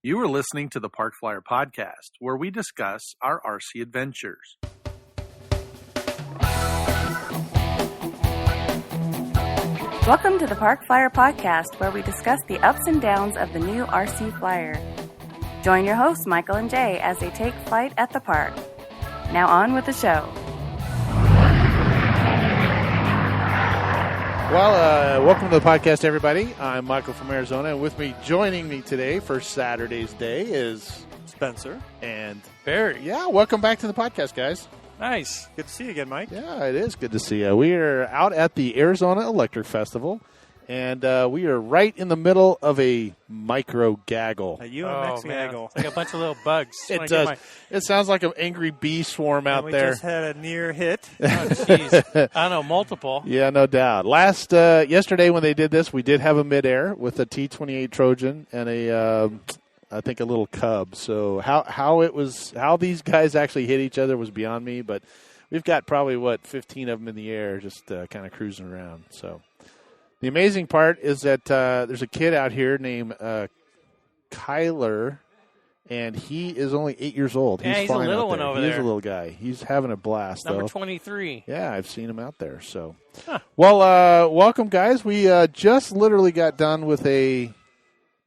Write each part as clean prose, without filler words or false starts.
You are listening to the Park Flyer Podcast, where we discuss our RC adventures. Welcome to the Park Flyer Podcast, where we discuss the ups and downs of the new RC Flyer. Join your hosts, Michael and Jay, as they take flight at the park. Now on with the show. Well, welcome to the podcast, everybody. I'm Michael from Arizona, and with me, joining me today for Saturday's day is Spencer and Barry. Yeah, welcome back to the podcast, guys. Nice. Good to see you again, Mike. Yeah, it is good to see you. We are out at the Arizona Electric Festival, and we are right in the middle of a micro gaggle. Gaggle. It's like a bunch of little bugs. It does. It sounds like an angry bee swarm out we there. We just had a near hit. Oh, jeez. I don't know, multiple. Yeah, no doubt. Yesterday when they did this, we did have a midair with a T-28 Trojan and I think a little Cub. So how these guys actually hit each other was beyond me. But we've got probably 15 of them in the air, just kind of cruising around. So the amazing part is that there's a kid out here named Kyler, and he is only 8 years old. Yeah, he's a little one over there. He's a little guy. He's having a blast. Number 23. Yeah, I've seen him out there. So, Well, welcome, guys. We just literally got done with a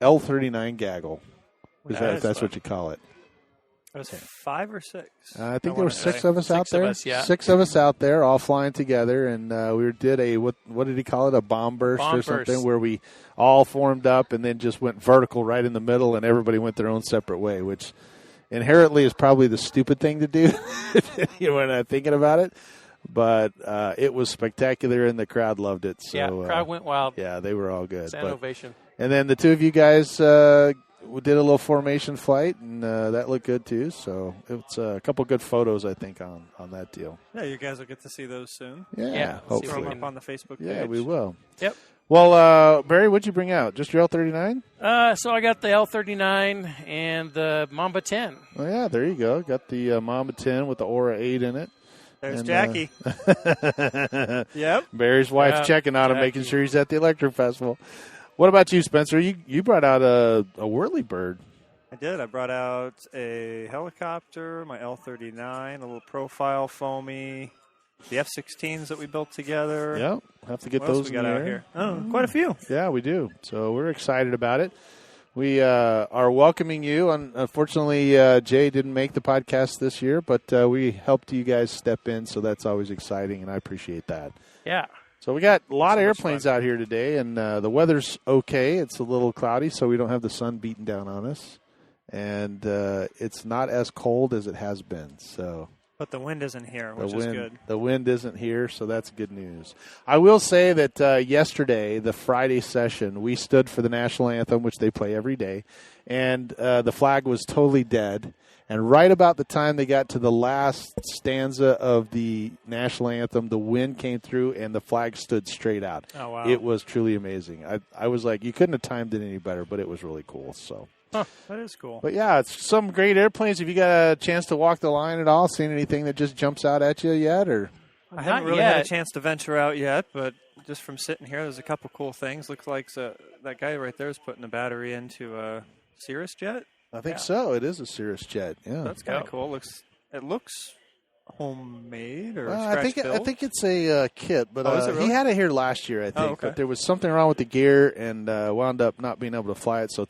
L39 gaggle. That's what you call it. It was 5 or 6. I think there were 6 of us out there. 6 of us out there, all flying together, and we did a what did he call it? A bomb burst or something, where we all formed up and then just went vertical right in the middle, and everybody went their own separate way, which inherently is probably the stupid thing to do when I'm thinking about it. But it was spectacular, and the crowd loved it. So, yeah, crowd went wild. Yeah, they were all good. Stand ovation. And then the two of you guys we did a little formation flight, and that looked good too. So it's a couple good photos, I think, on that deal. Yeah, you guys will get to see those soon. Yeah, hopefully. Throw them up on the Facebook page. Yeah, we will. Yep. Well, Barry, what'd you bring out? Just your L39? So I got the L39 and the Mamba 10. Oh, yeah, there you go. Got the Mamba 10 with the Aura 8 in it. There's Jackie. Yep. Barry's wife's checking out and making sure he's at the Electric Festival. What about you, Spencer? You brought out a whirly-bird. I did. I brought out a helicopter, my L39, a little profile foamy, the F-16s that we built together. Yep, have to get what those else we got in the out air. here. Oh, quite a few. Yeah, we do. So we're excited about it. We are welcoming you. Unfortunately, Jay didn't make the podcast this year, but we helped you guys step in, so that's always exciting, and I appreciate that. Yeah. So we got a lot of airplanes out here today, and the weather's okay. It's a little cloudy, so we don't have the sun beating down on us. And it's not as cold as it has been. But the wind isn't here, which is good. The wind isn't here, so that's good news. I will say that yesterday, the Friday session, we stood for the national anthem, which they play every day, and the flag was totally dead. And right about the time they got to the last stanza of the national anthem, the wind came through and the flag stood straight out. Oh, wow. It was truly amazing. I was like, you couldn't have timed it any better, but it was really cool. So, that is cool. But, yeah, it's some great airplanes. Have you got a chance to walk the line at all? Seen anything that just jumps out at you yet? Or I haven't really had a chance to venture out yet, but just from sitting here, there's a couple cool things. Looks like that guy right there is putting a battery into a Cirrus jet. I think so. It is a Cirrus jet. Yeah, that's kind of cool. It looks homemade or I think it's a kit, but is it really? he had it here last year, I think. Oh, okay. But there was something wrong with the gear and wound up not being able to fly it. So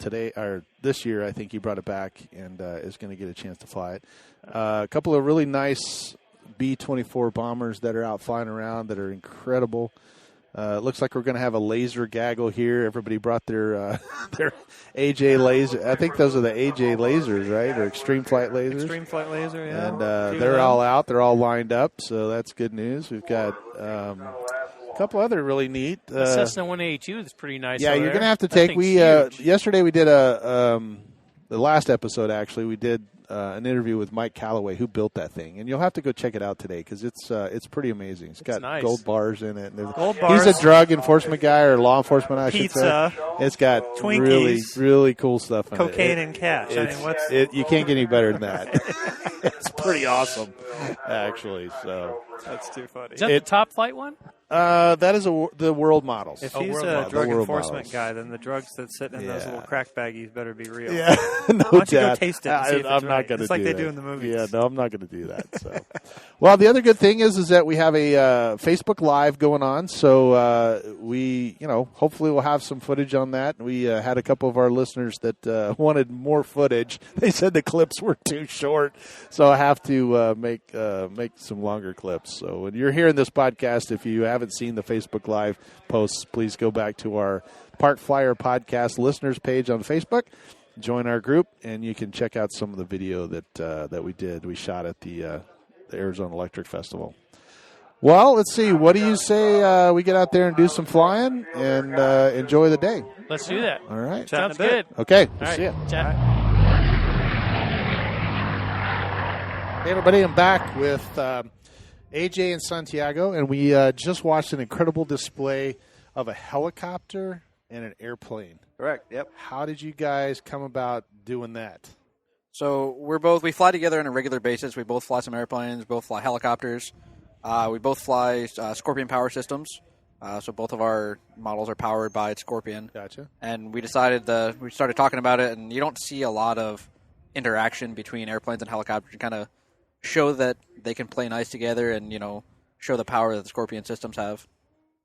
this year, I think he brought it back and is going to get a chance to fly it. A couple of really nice B-24 bombers that are out flying around that are incredible. It looks like we're going to have a laser gaggle here. Everybody brought their AJ laser. I think those are the AJ lasers, right? Or Extreme Flight lasers. Extreme Flight laser, yeah. And they're all out. They're all lined up, so that's good news. We've got a couple other really neat. Cessna 182 is pretty nice. Yeah, you're going to have to take. Yesterday we did the last episode, actually, we did an interview with Mike Calloway, who built that thing, and you'll have to go check it out today because it's pretty amazing. It's got nice. gold bars in it. Gold bars. He's a drug enforcement guy or law enforcement, I should say. It's got Twinkies, really, really cool stuff in cocaine and cash. You can't get any better than that. It's pretty awesome, actually. So that's too funny. Is that the Top Flight one? That is the world models. If he's world a models. drug The world enforcement models. guy, then the drugs that sit in those little crack baggies better be real. Yeah, no Why don't you go doubt. taste it and see if it's I'm not right? going to do It's like they that. do in the movies. Yeah, no, I'm not going to do that. So, well, the other good thing is that we have a Facebook Live going on. So we, hopefully we'll have some footage on that. We had a couple of our listeners that wanted more footage. They said the clips were too short, so I have to make some longer clips. So when you're hearing this podcast, if you haven't seen the Facebook Live posts, please go back to our Park Flyer Podcast listeners page on Facebook. Join our group, and you can check out some of the video that we shot at the Arizona Electric Festival. Well, let's see. What do you say we get out there and do some flying and enjoy the day? Let's do that. All right. Sounds good. Okay. All We'll right. see you. Chat. Hey, everybody. I'm back with AJ and Santiago, and we just watched an incredible display of a helicopter and an airplane. Correct. Yep. How did you guys come about doing that? So we fly together on a regular basis. We both fly some airplanes, both fly helicopters. We both fly Scorpion power systems. So both of our models are powered by Scorpion. Gotcha. And we decided we started talking about it, and you don't see a lot of interaction between airplanes and helicopters to kind of show that they can play nice together and, show the power that the Scorpion systems have.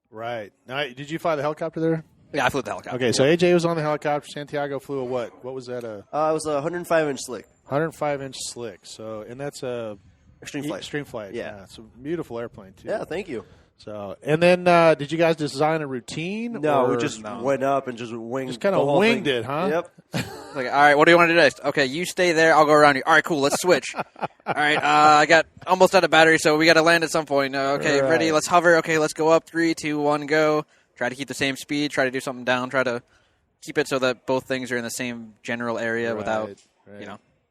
Right. Now, did you fly the helicopter there? Yeah, I flew the helicopter. Okay, so AJ was on the helicopter. Santiago flew a what? What was that? It was a 105-inch slick. 105-inch slick. So, and that's a Extreme flight. Extreme flight. Yeah. It's a beautiful airplane too. Yeah, thank you. So, and then did you guys design a routine? No, or we just went up and just winged. just kind the of whole winged thing. it, huh? Yep. Like, all right, what do you want to do next? Okay, you stay there. I'll go around you. All right, cool. Let's switch. All right, I got almost out of battery, so we got to land at some point. Okay, Right. ready? Let's hover. Okay, let's go up. 3, 2, 1, go. Try to keep the same speed. Try to do something down. Try to keep it so that both things are in the same general area without, Right. hitting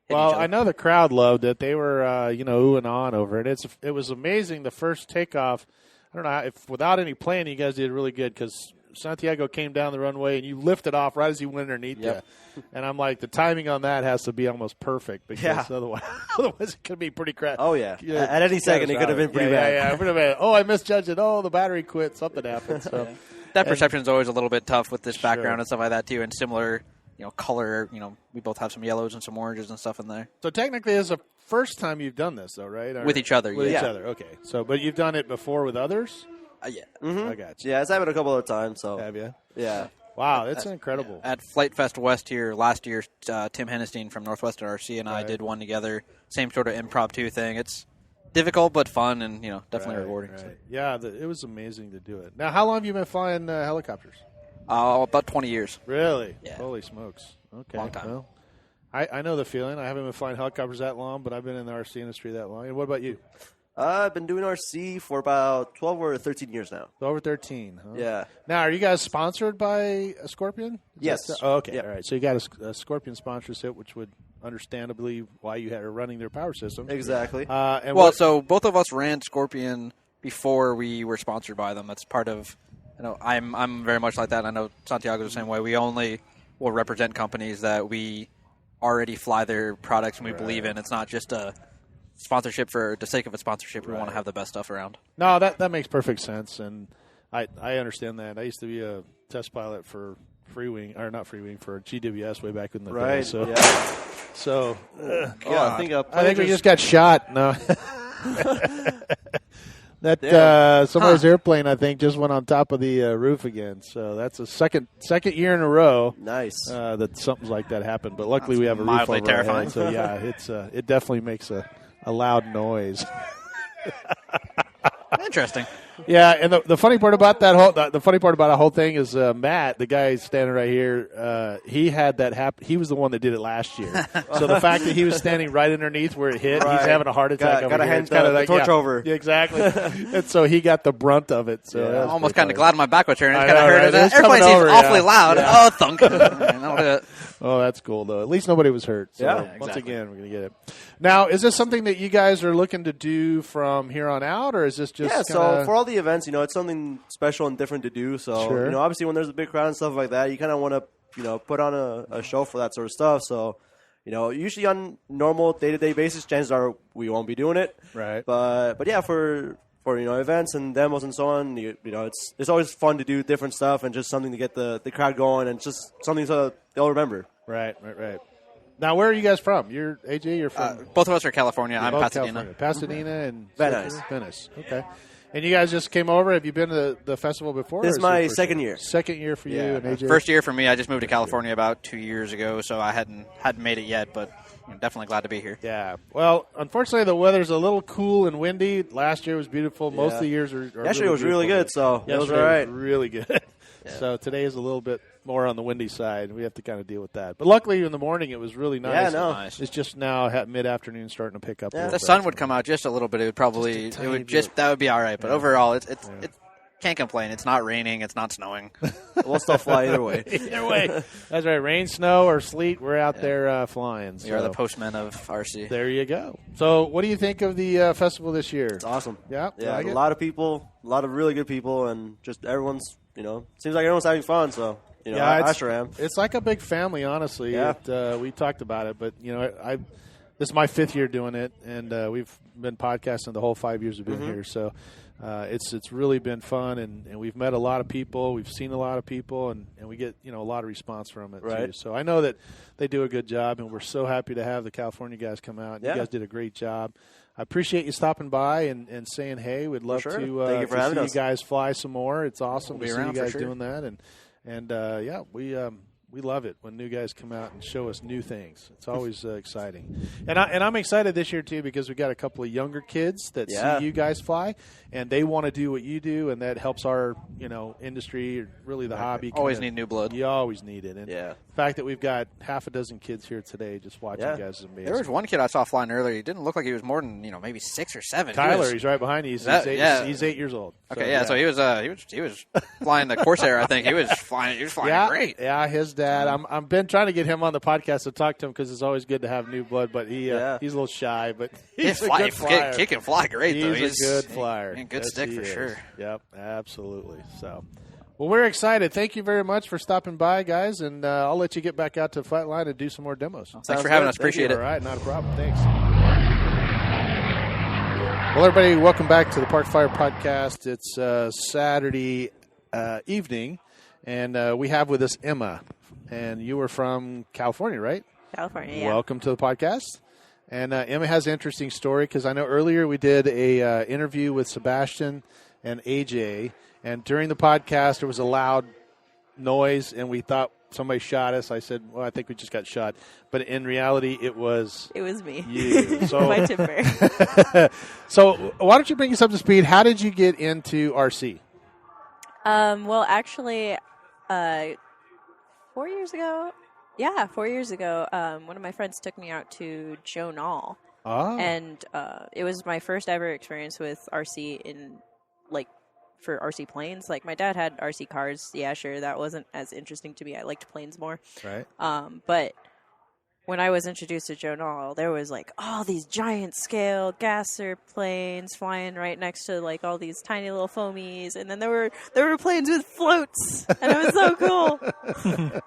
Well, each other. I know the crowd loved it. They were, ooh and on over it. It was amazing. The first takeoff. I don't know if without any planning, you guys did really good because Santiago came down the runway and you lifted off right as he went underneath Yep. you. And I'm like, the timing on that has to be almost perfect because otherwise it could be pretty crap. Oh, yeah. At any second, it could have been pretty bad. Yeah, it would have been. Oh, I misjudged it. Oh, the battery quit. Something happened. So that perception is always a little bit tough with this background Sure. and stuff like that, too, and similar color. We both have some yellows and some oranges and stuff in there. So technically, it's the first time you've done this, though, right? Or- With each other, With yeah. each other, okay. So, but you've done it before with others? Yeah. I got you. Yeah, it's happened a couple of times. So Have you? yeah. Wow, that's incredible. At Flight Fest West here last year, Tim Hennestein from Northwestern RC and I Right. did one together. Same sort of impromptu thing. It's difficult but fun and definitely rewarding. Right. So. Yeah, it was amazing to do it. Now, how long have you been flying helicopters? About 20 years. Really? Yeah. Holy smokes. Okay. Long time. Well, I know the feeling. I haven't been flying helicopters that long, but I've been in the RC industry that long. And what about you? I've been doing RC for about 12 or 13 years now. Over 13. Huh? Yeah. Now, are you guys sponsored by a Scorpion? Yes. Oh, okay. Yep. All right. So you got a Scorpion sponsorship, which would understandably why you are running their power system. Exactly. So both of us ran Scorpion before we were sponsored by them. That's part of, I'm very much like that. I know Santiago's the same way. We only will represent companies that we already fly their products and we believe in. It's not just a sponsorship for the sake of a sponsorship. We want to have the best stuff around. No, that makes perfect sense, and I understand that. I used to be a test pilot for for GWS way back in the day. Right. So, Yeah. so I think I think we just got shot. No. That somebody's airplane, I think, just went on top of the roof again. So that's a second year in a row. Nice. That something like that happened. But luckily, we have a roof mildly over our terrifying. head. So yeah, it definitely makes a loud noise. Interesting. Yeah, and the funny part about the whole thing is Matt, the guy standing right here, he had that happen. He was the one that did it last year. So the fact that he was standing right underneath where it hit, he's Right. having a heart attack. Gotta over here. hand It's kinda the torch over. Yeah, exactly. And so he got the brunt of it. So Yeah. that's Almost pretty kind of funny. glad my back was turning. I I kind of know, heard right? it. It was Airplane coming seems over, awfully yeah. loud. Yeah. Oh, thunk. All right, that'll do it. Oh, that's cool though. At least nobody was hurt. So Yeah, once exactly. again, we're gonna get it. Now, is this something that you guys are looking to do from here on out, or is this just Yeah, so kinda- for all the events, it's something special and different to do. So, Sure. obviously when there's a big crowd and stuff like that, you kind of want to, put on a show for that sort of stuff. So, usually on normal day-to-day basis, chances are we won't be doing it. Right. But yeah, for for events and demos and so on. It's always fun to do different stuff and just something to get the crowd going and just something so they'll remember. Right. Now, where are you guys from? You're AJ. You're from Both of us are California. I'm both Pasadena. California. Pasadena and Venice. Venice. Okay. And you guys just came over. Have you been to the festival before? This or is my your first second year. Second year for you and AJ. First year for me. I just moved to California about 2 years ago, so I hadn't made it yet, but I'm definitely glad to be here. Yeah. Well, unfortunately, the weather's a little cool and windy. Last year was beautiful. Most of the years are Yesterday was really good, so it was all right. Really good. So today is a little bit more on the windy side. We have to kind of deal with that. But luckily, in the morning, it was really nice. Yeah, no. Nice. It's just now mid-afternoon starting to pick up. Yeah. A If little the sun bit. would come out just a little bit, it would probably Just a tiny that would be all right. But overall, it can't complain. It's not raining. It's not snowing. We'll still fly either way. Either way. That's right. Rain, snow, or sleet, we're out there flying. We are the postmen of RC. There you go. So what do you think of the festival this year? It's awesome. Yeah? You like a it? lot of people, a lot of really good people, and just everyone's, seems like everyone's having fun, so, I sure am. It's like a big family, honestly. Yeah. We talked about it, but, this is my 5th year doing it, and we've been podcasting the whole 5 years we've been here, so it's really been fun, and we've met a lot of people, we've seen a lot of people, and we get, a lot of response from it, too. So I know that they do a good job, and we're so happy to have the California guys come out. You guys did a great job. I appreciate you stopping by and saying hey. We'd love sure. to, Thank you for having see us. you guys fly some more. It's awesome We'll to be see you around for guys sure. doing that, and we love it when new guys come out and show us new things. It's always exciting, and I'm excited this year too because we got a couple of younger kids that see you guys fly, and they want to do what you do, and that helps our industry, really the hobby. Always need new blood. You always need it, and Yeah. the fact that we've got half a dozen kids here today just watching you guys is amazing. There was one kid I saw flying earlier. He didn't look like he was more than maybe 6 or 7. Tyler, he's right behind you. He's 8 years old. Okay, so he was flying the Corsair. I think he was flying great. Yeah, his dad. I've been trying to get him on the podcast to talk to him because it's always good to have new blood. But he's a little shy. But he's a good flyer. He can fly great though. He's a good flyer. And good Yes, stick he for is. sure. Yep, absolutely. So, well, we're excited. Thank you very much for stopping by, guys. And I'll let you get back out to Flightline and do some more demos. Thanks for having us. Appreciate it. All right, not a problem. Thanks. Well, everybody, welcome back to the Park Flyer Podcast. It's Saturday evening, and we have with us Emma. And you were from California, right? California, yeah. Welcome to the podcast. And Emma has an interesting story because I know earlier we did a interview with Sebastian and AJ, and during the podcast there was a loud noise, and we thought somebody shot us. I said, well, I think we just got shot. But in reality, it was me. you. So, My timber. So why don't you bring us up to speed? How did you get into RC? Well, actually, 4 years ago. Yeah, 4 years ago, one of my friends took me out to Joe Knoll. Oh. And it was my first ever experience with RC for RC planes. Like, my dad had RC cars. Yeah, sure. That wasn't as interesting to me. I liked planes more. Right. But when I was introduced to Joe Knoll, there was all these giant scale gasser planes flying right next to all these tiny little foamies, and then there were planes with floats, and it was so cool.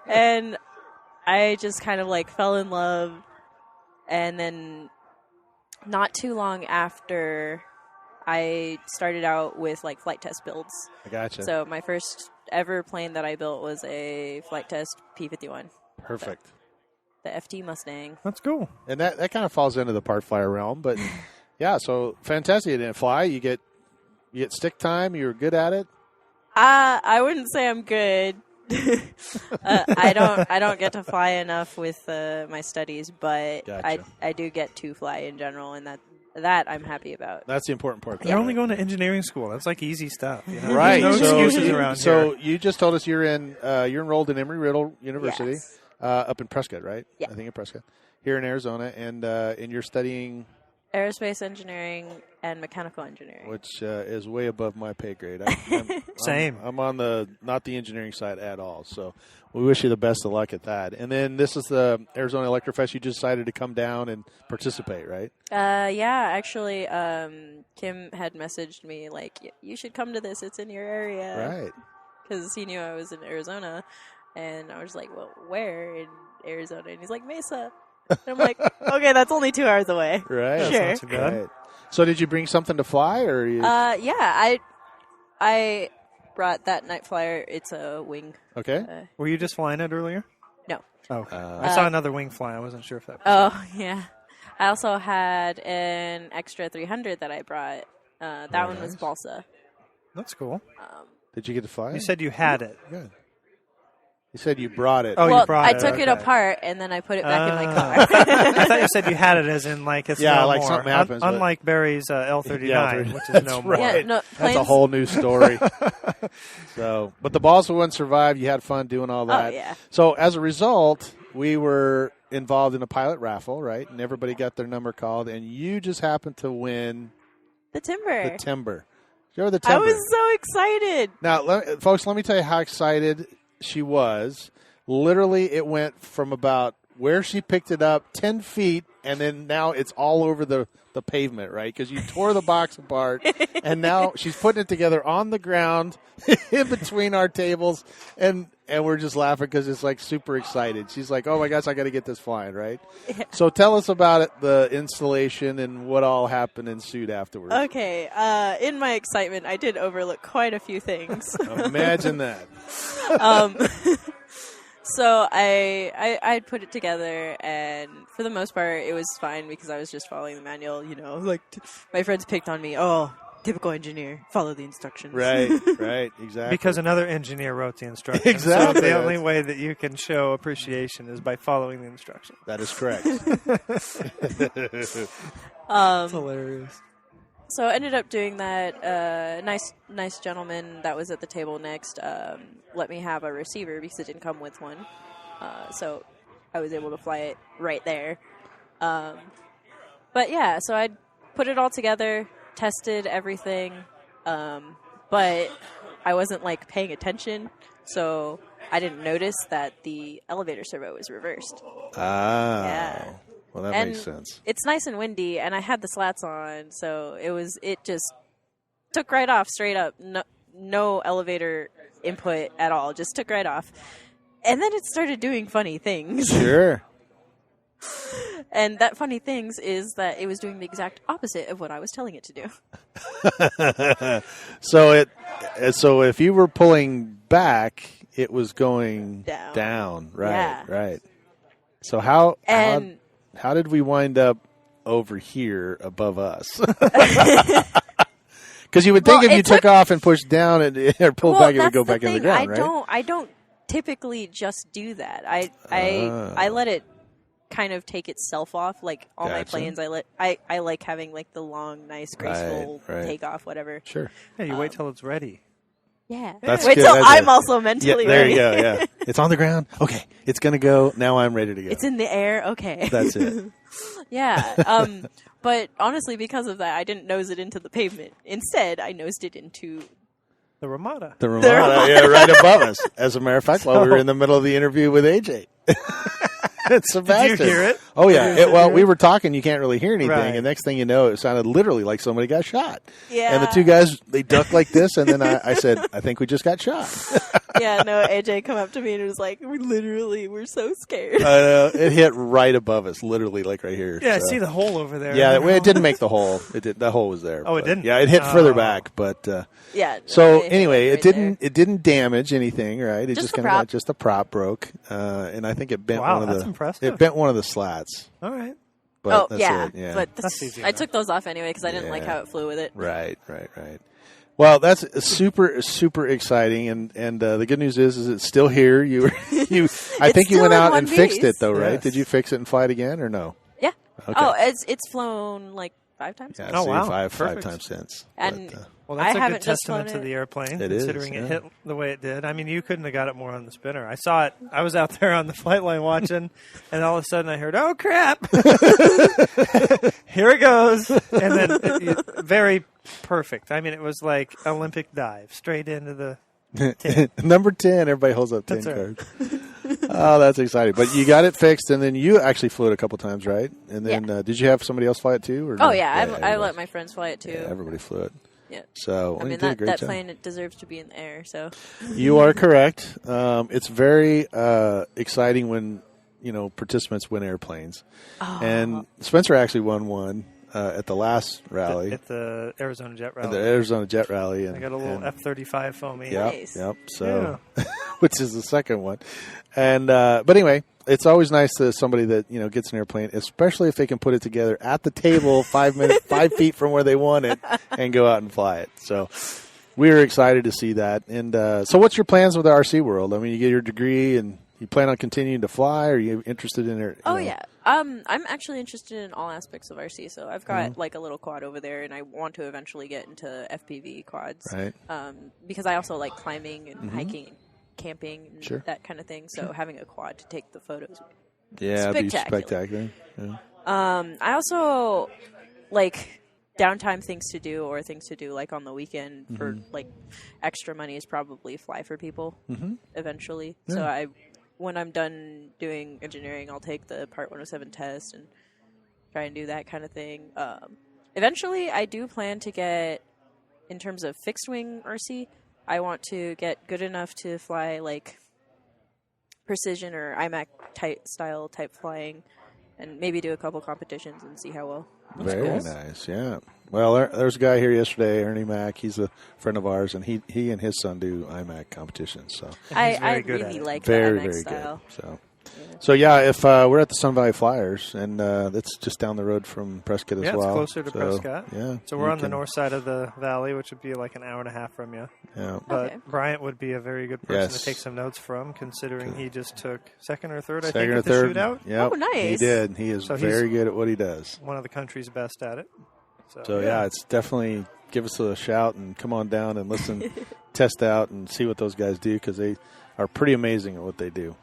And I just kind of fell in love, and then not too long after, I started out with flight test builds. I gotcha. So my first ever plane that I built was a flight test P-51. Perfect. The FT Mustang. That's cool. And that kind of falls into the Park Flyer realm, but yeah, so fantastic. You didn't fly. You get stick time. You were good at it. I wouldn't say I'm good. I don't get to fly enough with my studies, but Gotcha. I do get to fly in general, and that I'm happy about. That's the important part. You're only going to engineering school. That's easy stuff. Right. There's no excuses around so here. you just told us you're enrolled in Embry-Riddle University. Yes. Up in Prescott, right? Yeah. I think in Prescott, here in Arizona, and you're studying, Aerospace engineering and mechanical engineering. which is way above my pay grade. Same. I'm on not the engineering side at all. So we wish you the best of luck at that. And then this is the Arizona Electrofest. You just decided to come down and participate, right? Yeah, actually, Kim had messaged me you should come to this. It's in your area, Right. because he knew I was in Arizona. And I was like, well, where in Arizona? And he's like, Mesa. And I'm like, okay, that's only 2 hours away. Right. Sure. Not too bad. Right. So did you bring something to fly, or you? Yeah, I brought that night flyer. It's a wing. Okay. Were you just flying it earlier? No. Oh, I saw another wing fly. I wasn't sure if that was Oh, yeah. I also had an extra 300 that I brought. That one was balsa. That's cool. Did you get to fly? You said you had it. Good. You said you brought it. Oh, Well, you brought I it. took it Okay. apart, and then I put it back in my car. I thought you said you had it as in like it's Yeah, no like more. something happens, but- Unlike Barry's L39, Yeah, which is that's no more. right. Yeah, no, That's a planes- whole new story. So, but the balsa one survived. You had fun doing all that. yeah. So as a result, we were involved in a pilot raffle, right? And everybody got their number called, and you just happened to win The timber. the timber. You're the I timber. was so excited. Now, folks, let me tell you how excited she was. Literally, it went from about where she picked it up 10 feet, and then now it's all over the pavement, right? Because you tore the box apart, and now she's putting it together on the ground in between our tables, and we're just laughing because it's like super excited. She's like, oh, my gosh, I got to get this flying, right? Yeah. So tell us about it, the installation and what all happened ensued afterwards. Okay, in my excitement, I did overlook quite a few things. Imagine that. So I put it together, and for the most part, it was fine because I was just following the manual. You know, like my friends picked on me. Oh, typical engineer, follow the instructions. Right, exactly. Because another engineer wrote the instructions. Exactly. So the only way that you can show appreciation is by following the instructions. That is correct. That's hilarious. So I ended up doing that. Nice gentleman that was at the table next let me have a receiver because it didn't come with one. So I was able to fly it right there. But yeah, so I put it all together, tested everything, but I wasn't like paying attention, so I didn't notice that the elevator servo was reversed. Ah. Yeah. Well, that And makes sense. It's nice and windy, and I had the slats on, so it just took right off, straight up. No elevator input at all, just took right off. And then it started doing funny things. Sure. And that funny things is that it was doing the exact opposite of what I was telling it to do. So if you were pulling back, it was going Down. Right. Yeah. Right. So how And did we wind up over here above us? Because you would think if you took off and pushed down or pulled back, it would go back in the ground, right? I don't typically just do that. I let it kind of take itself off. Like all my Gotcha. planes, I like having like the long, nice, graceful Right. takeoff, whatever. Sure. Yeah, you wait till it's ready. Yeah. That's Wait good. till That's I'm it. also mentally there ready. you go. Yeah. It's on the ground. Okay. It's going to go. Now I'm ready to go. It's in the air. Okay. That's it. Yeah. But honestly, because of that, I didn't nose it into the pavement. Instead, I nosed it into. The Ramada. The Ramada, yeah, right above us. As a matter of fact, while we were in the middle of the interview with AJ. Sebastian. Did you hear it? Oh, yeah. Well, we were talking. You can't really hear anything. Right. And next thing you know, it sounded literally like somebody got shot. Yeah. And the two guys, they ducked like this. And then I said, I think we just got shot. Yeah, no, AJ come up to me and was like, we're so scared. It hit right above us, literally like right here. Yeah, I So- see the hole over there. Yeah, it didn't make the hole. The hole was there. Oh, it but- didn't? Yeah, it hit further Oh. back, but Yeah. no, so hit, anyway, like, it didn't damage anything, right? It Just just the kind of prop. got just the prop broke, and I think it bent Wow, one of that's the impressive. it bent one of the slats. All right. But Oh, that's yeah. it. Yeah. But That's easy I enough. took those off anyway because I didn't like Yeah. how it flew with it. right. Well, that's super exciting, and the good news is it's still here. I think you still went in out one and fixed piece. it though, right? Yes. Did you fix it and fly it again or no? Yeah. Okay. Oh, it's flown like 5 times. Yeah, Oh, see, wow. five Perfect. times since. And But, Well, that's I a good haven't just testament to flown the airplane, It is, considering yeah. it hit the way it did. I mean, you couldn't have got it more on the spinner. I saw it. I was out there on the flight line watching, and all of a sudden I heard, "Oh crap! Here it goes!" And then very perfect. I mean, it was like Olympic dive straight into the. Number 10, everybody holds up 10 That's right. cards. Oh, that's exciting. But you got it fixed, and then you actually flew it a couple times, right? And then did you have somebody else fly it too? Or Oh no? yeah, I everybody. let my friends fly it too. Yeah, everybody flew it. Yeah. So I you mean did a that, great that job. plane it deserves to be in the air. So You are correct. It's very exciting when participants win airplanes. Oh. And Spencer actually won one. at the last rally. At the Arizona Jet At Rally. the Arizona Jet Rally. And, I got a little F-35 foamy. Yep, Nice. yep. So, which is the second one. And but anyway, it's always nice to somebody that gets an airplane, especially if they can put it together at the table 5 feet from where they want it, and go out and fly it. So we're excited to see that. And so, what's your plans with the RC world? I mean, you get your degree, and you plan on continuing to fly? Or are you interested in it? Oh yeah, I'm actually interested in all aspects of RC. So I've got like a little quad over there, and I want to eventually get into FPV quads. Right. Because I also like climbing and hiking and camping and that kind of thing. So having a quad to take the photos. Yeah, it'd be spectacular. Yeah. I also like downtime things to do like on the weekend for like extra money is probably fly for people eventually. Yeah. So when I'm done doing engineering, I'll take the Part 107 test and try and do that kind of thing. Eventually, I do plan to get, in terms of fixed wing RC, I want to get good enough to fly like precision or IMAC style type flying, and maybe do a couple competitions and see how well. Very nice, yeah. Well, there's a guy here yesterday, Ernie Mack. He's a friend of ours, and he and his son do IMAC competitions. So I really like the IMAC style. Good. So yeah, if we're at the Sun Valley Flyers, and that's just down the road from Prescott as well. Yeah, it's closer to Prescott. Yeah, so we're on the north side of the valley, which would be like an hour and a half from you. Yeah, but Bryant would be a very good person to take some notes from, considering he just took second or third at the shootout. Yep. Oh, nice. He did. He is very good at what he does. One of the country's best at it. So yeah, it's definitely give us a shout and come on down and listen, test out and see what those guys do, because they are pretty amazing at what they do.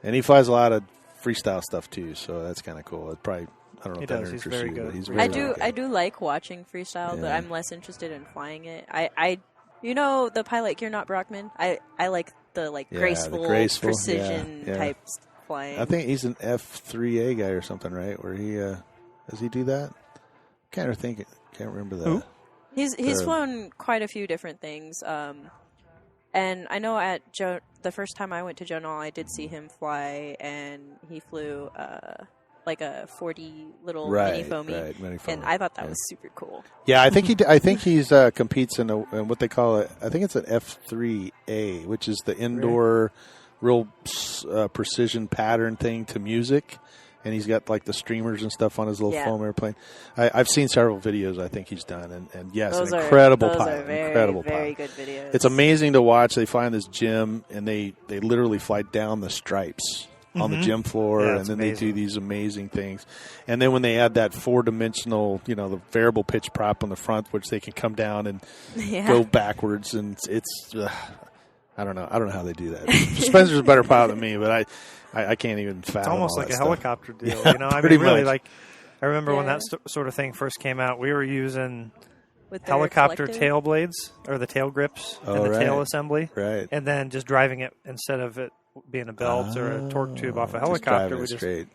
And he flies a lot of freestyle stuff too, so that's kind of cool. It probably I don't know if that interests you, but he's very good. I do like watching freestyle, but I'm less interested in flying it. I the pilot Gernot Brockman. I like the graceful precision type flying. I think he's an F3A guy or something, right? Where he does he do that? Can't remember that. Who? He's flown quite a few different things. And I know at the first time I went to Jonal, I did see him fly, and he flew like a 40 little mini foamy, and I thought that was super cool. Yeah, I think he's competes in what they call it. I think it's an F3A, which is the indoor real precision pattern thing to music. And he's got like the streamers and stuff on his little foam airplane. I've seen several videos I think he's done, and yes, those an incredible pilot. Very good videos. It's amazing to watch. They find this gym and they literally fly down the stripes on the gym floor, and then they do these amazing things. And then when they add that 4-dimensional, the variable pitch prop on the front, which they can come down and go backwards, and it's I don't know how they do that. Spencer's a better pilot than me, but I can't even fathom. It's almost like a helicopter deal, I mean, really, like I remember when that sort of thing first came out, we were using helicopter tail blades or the tail grips and the tail assembly, and then just driving it instead of it being a belt or a torque tube off a helicopter. We just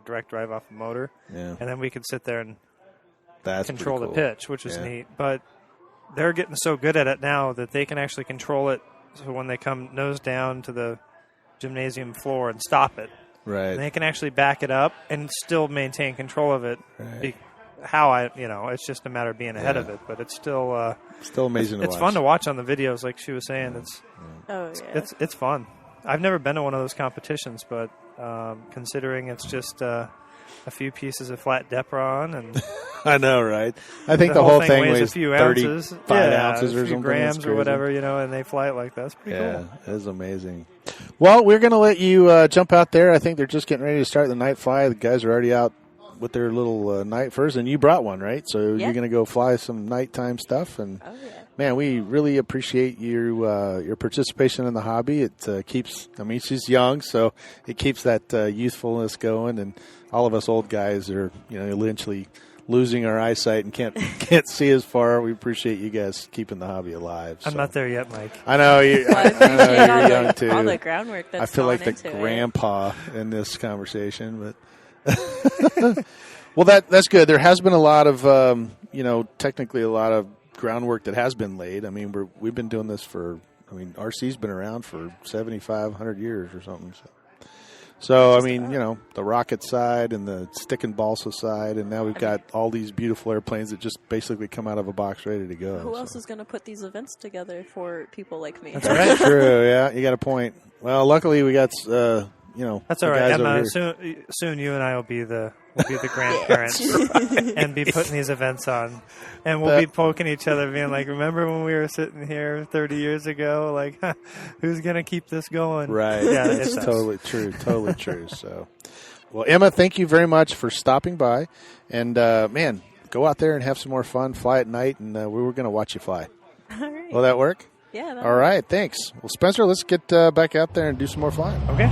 direct drive off a motor, and then we could sit there and control the pitch, which is neat. But they're getting so good at it now that they can actually control it. So when they come nose down to the gymnasium floor and stop it, and they can actually back it up and still maintain control of it. It's just a matter of being ahead of it, but it's still amazing. It's fun to watch on the videos, like she was saying. It's fun. I've never been to one of those competitions, but considering it's just a few pieces of flat Depron, and I know, right? I think the whole thing weighs a few 35 ounces or something, grams or whatever, and they fly it like that. It's pretty cool. Yeah, it is amazing. Well, we're going to let you jump out there. I think they're just getting ready to start the night fly. The guys are already out with their little night first, and you brought one, right? So you're going to go fly some nighttime stuff, and man, we really appreciate your participation in the hobby. It keeps. I mean, she's young, so it keeps that youthfulness going, and all of us old guys are, eventually losing our eyesight and can't see as far. We appreciate you guys keeping the hobby alive. I'm not there yet, Mike. I know you're young too. All the groundwork that's I feel like the grandpa in this conversation, but well, that's good. There has been a lot of technically a lot of groundwork that has been laid. I mean, we've been doing this for. I mean, RC's been around for 7,500 years or something. So, I mean, the rocket side and the stick and balsa side, and now we've got all these beautiful airplanes that just basically come out of a box ready to go. Who else is going to put these events together for people like me? That's true, yeah. You got a point. Well, luckily we got, That's all right, Emma. Soon you and I will be the grandparents and be putting these events on. And we'll be poking each other, being like, remember when we were sitting here 30 years ago? Like, who's going to keep this going? Right. Yeah, it's totally true. Totally true. So, well, Emma, thank you very much for stopping by. And, man, go out there and have some more fun. Fly at night, and we were going to watch you fly. All right. Will that work? Yeah. All right. Thanks. Well, Spencer, let's get back out there and do some more flying. Okay.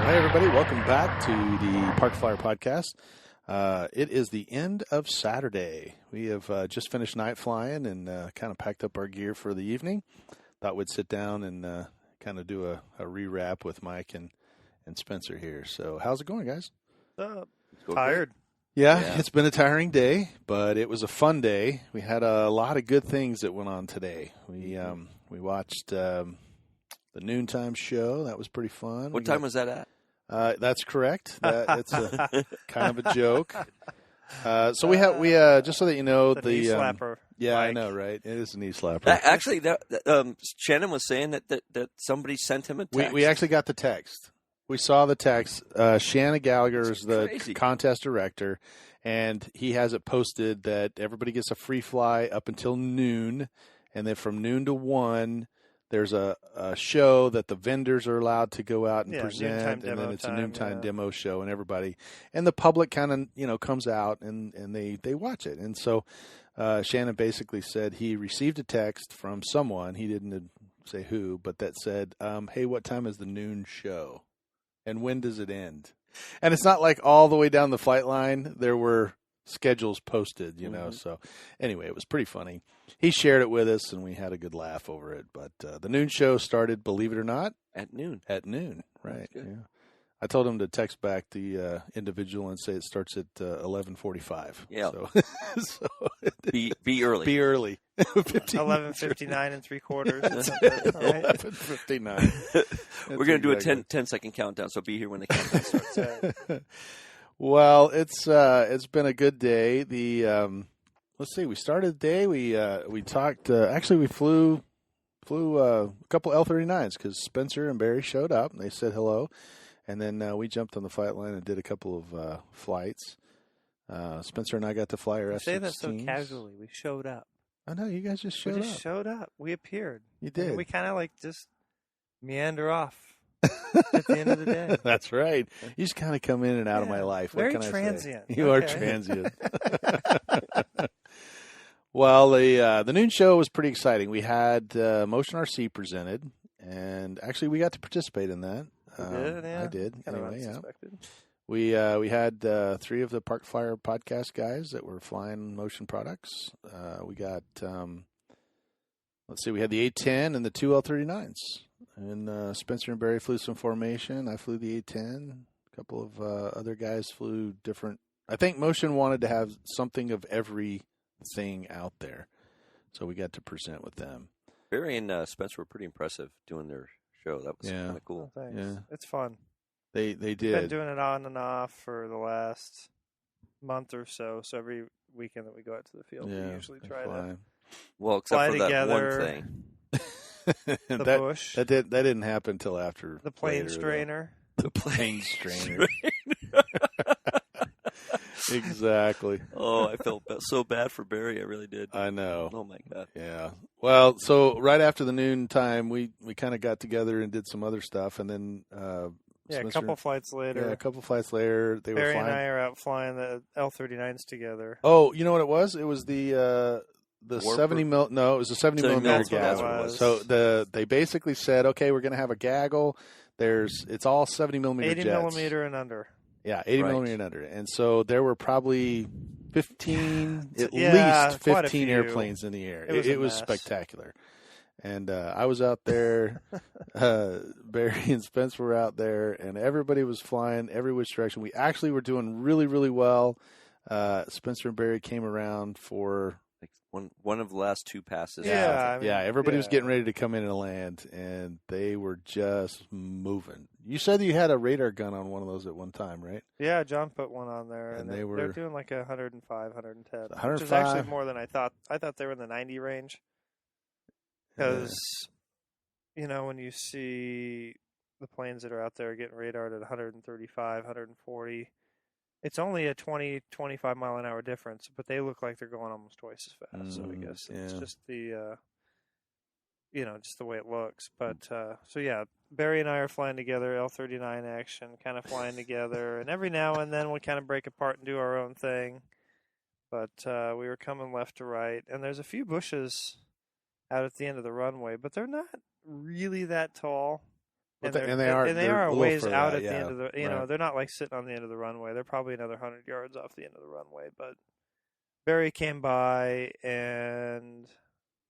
Hi, everybody. Welcome back to the Park Flyer Podcast. It is the end of Saturday. We have just finished night flying and kind of packed up our gear for the evening. Thought we'd sit down and kind of do a rewrap with Mike and Spencer here. So how's it going, guys? Tired. Yeah, it's been a tiring day, but it was a fun day. We had a lot of good things that went on today. We watched the noontime show. That was pretty fun. What time was that at? That's correct. It's a kind of a joke. So we just so that you know, the knee slapper. Yeah, Mike. I know, right? It is a knee slapper. Actually, Shannon was saying that somebody sent him a text. We actually got the text. We saw the text. Shannon Gallagher is the contest director, and he has it posted that everybody gets a free fly up until noon, and then from noon to 1, there's a show that the vendors are allowed to go out and present, and then it's a noontime demo show, and the public kind of comes out and they watch it. And so Shannon basically said he received a text from someone, he didn't say who, but that said, hey, what time is the noon show? And when does it end? And it's not like all the way down the flight line. There were schedules posted, So anyway, it was pretty funny. He shared it with us, and we had a good laugh over it. But the noon show started, believe it or not, at noon. At noon, right? Yeah. I told him to text back the individual and say it starts at 11:45. Yeah. So be early. Be early. 11:59 3/4. 11:59. We're going to do a 10-second countdown, so be here when the countdown starts. Well, it's been a good day. Let's see. We started the day. We talked. Actually, we flew a couple L-39s because Spencer and Barry showed up and they said hello. And then we jumped on the flight line and did a couple of flights. Spencer and I got to fly our F-16s. Say that so casually. We showed up. I know, you guys just showed up. We just showed up. We appeared. You did. And we kind of just meander off at the end of the day. That's right. You just kind of come in and out of my life. What Very can transient. I say? You are transient. Well, the noon show was pretty exciting. We had Motion RC presented, and actually we got to participate in that. I did. Anyway, yeah. We had 3 of the Park Flyer podcast guys that were flying Motion products. We got, we had the 810 and the 2 L-39s. And Spencer and Barry flew some formation. I flew the 810. A couple of other guys flew different. I think Motion wanted to have something of everything out there. So we got to present with them. Barry and Spencer were pretty impressive doing their show. That was kind of cool. Oh, thanks. Yeah. It's fun. They did. Been doing it on and off for the last month or so. So every weekend that we go out to the field, we usually try to except for together. That one thing. The bush. That didn't happen until after the plane strainer. The plane strainer. Exactly. Oh, I felt so bad for Barry. I really did. I know. Oh, my God. Yeah. Well, so right after the noon time, we kind of got together and did some other stuff. And then a couple flights later. Yeah, a couple flights later. Barry and I are out flying the L-39s together. Oh, you know what it was? it was the 70 mil. No, it was a 70 millimeter gaggle. So they basically said, okay, we're going to have a gaggle. It's all 70 millimeter 80 jets. millimeter and under. Yeah, 80 millimeter and under. And so there were probably 15, at least 15 airplanes in the air. It was spectacular. And I was out there. Barry and Spence were out there, and everybody was flying every which direction. We actually were doing really, really well. Spencer and Barry came around for like one of the last two passes. Yeah, everybody was getting ready to come in and land, and they were just moving. You said you had a radar gun on one of those at one time, right? Yeah, John put one on there, and they're doing like 105, 110, which is actually more than I thought. I thought they were in the 90 range because, when you see the planes that are out there getting radared at 135, 140, it's only a 20, 25 mile an hour difference, but they look like they're going almost twice as fast. So I guess it's just the, just the way it looks. But Barry and I are flying together, L-39 action, kind of flying together, and every now and then we kind of break apart and do our own thing. But we were coming left to right, and there's a few bushes out at the end of the runway, but they're not really that tall. And they are a ways out at the end of the, they're not like sitting on the end of the runway. They're probably another 100 yards off the end of the runway. But Barry came by and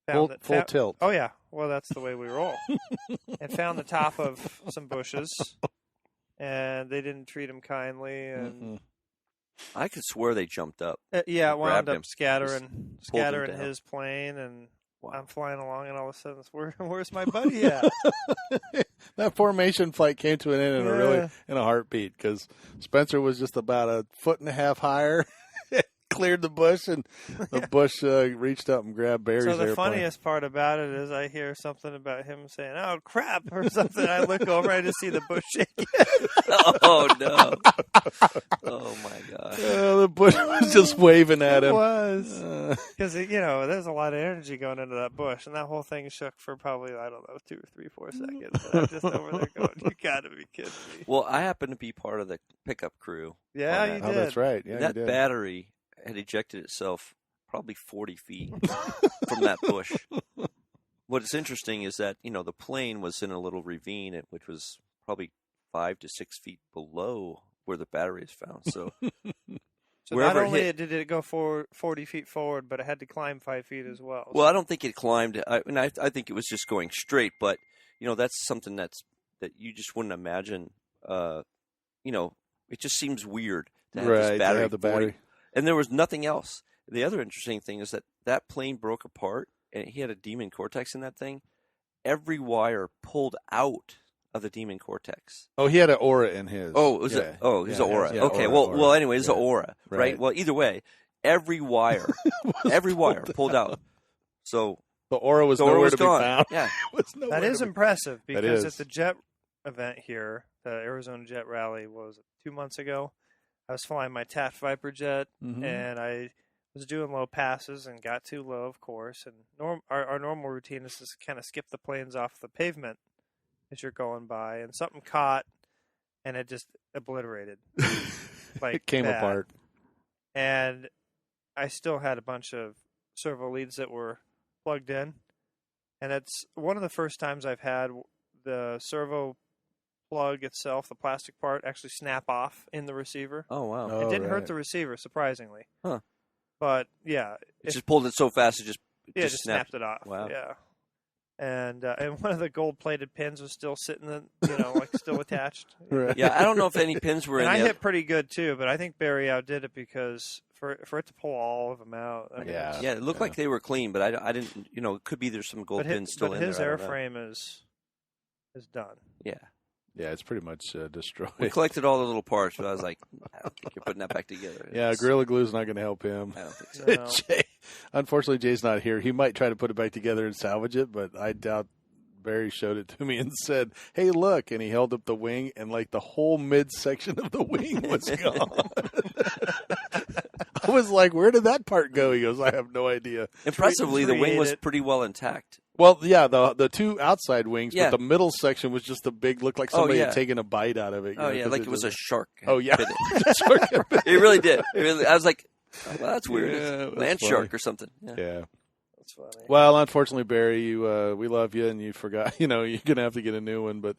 found full tilt. Oh yeah, well that's the way we roll. And found the top of some bushes, and they didn't treat him kindly. And I could swear they jumped up. Wound up scattering his plane, and I'm flying along, and all of a sudden, where's my buddy at? That formation flight came to an end in a heartbeat because Spencer was just about a foot and a half higher, cleared the bush, and the bush reached up and grabbed Barry's airplane. So the funniest part about it is I hear something about him saying, "Oh crap" or something. I look over, I just see the bush shaking. Oh no! Oh my God! The bush was just waving at him. It was because there's a lot of energy going into that bush, and that whole thing shook for probably 2 or 3, 4 seconds. And I'm just over there going, "You got to be kidding me!" Well, I happened to be part of the pickup crew. Yeah, you did. Oh, that's right. Yeah, that battery had ejected itself probably 40 feet from that bush. What's interesting is that, the plane was in a little ravine, which was probably 5 to 6 feet below where the battery is found. So, not only did it go 40 feet forward, but it had to climb 5 feet as well. Well, I don't think it climbed. I think it was just going straight. But, that's something that you just wouldn't imagine. It just seems weird to have this battery. To have the battery. And there was nothing else. The other interesting thing is that plane broke apart, and he had a Demon Cortex in that thing. Every wire pulled out of the Demon Cortex. Oh, he had an aura in his. Oh, was it? Oh, he's an aura. Okay, well, anyway, it's an aura, right? Well, either way, every wire pulled out. So the aura was nowhere to be found. Yeah, that is impressive because at the jet event here, the Arizona Jet Rally, was 2 months ago. I was flying my TAT Viper jet, and I was doing low passes and got too low, of course. And our normal routine is to kind of skip the planes off the pavement as you're going by, and something caught, and it just obliterated. It came apart. And I still had a bunch of servo leads that were plugged in, and it's one of the first times I've had the servo plug itself, the plastic part, actually snap off in the receiver. Oh, wow. It didn't hurt the receiver, surprisingly. Huh. But, yeah. It just pulled it so fast it just snapped it off. Wow. Yeah. And one of the gold-plated pins was still sitting, still attached. Right. Yeah, I don't know if any pins were in I hit pretty good, too, but I think Barry outdid it because for it to pull all of them out. It looked like they were clean, but I didn't, it could be there's some gold pins still in there. But his airframe is done. Yeah. Yeah, it's pretty much destroyed. We collected all the little parts, but I was like, I don't think you're putting that back together. Gorilla Glue's not going to help him. I don't think so. No. Unfortunately, Jay's not here. He might try to put it back together and salvage it, but I doubt. Barry showed it to me and said, "Hey, look!" And he held up the wing, and the whole midsection of the wing was gone. I was like, "Where did that part go?" He goes, "I have no idea." Impressively, the wing was pretty well intact. Well, yeah, the two outside wings, but the middle section was just looked like somebody had taken a bite out of it. Like it was a shark. Oh, yeah. It really did. I was like, well, that's weird. Yeah, land shark or something. Yeah. That's funny. Well, unfortunately, Barry, we love you, and you forgot. You're going to have to get a new one. But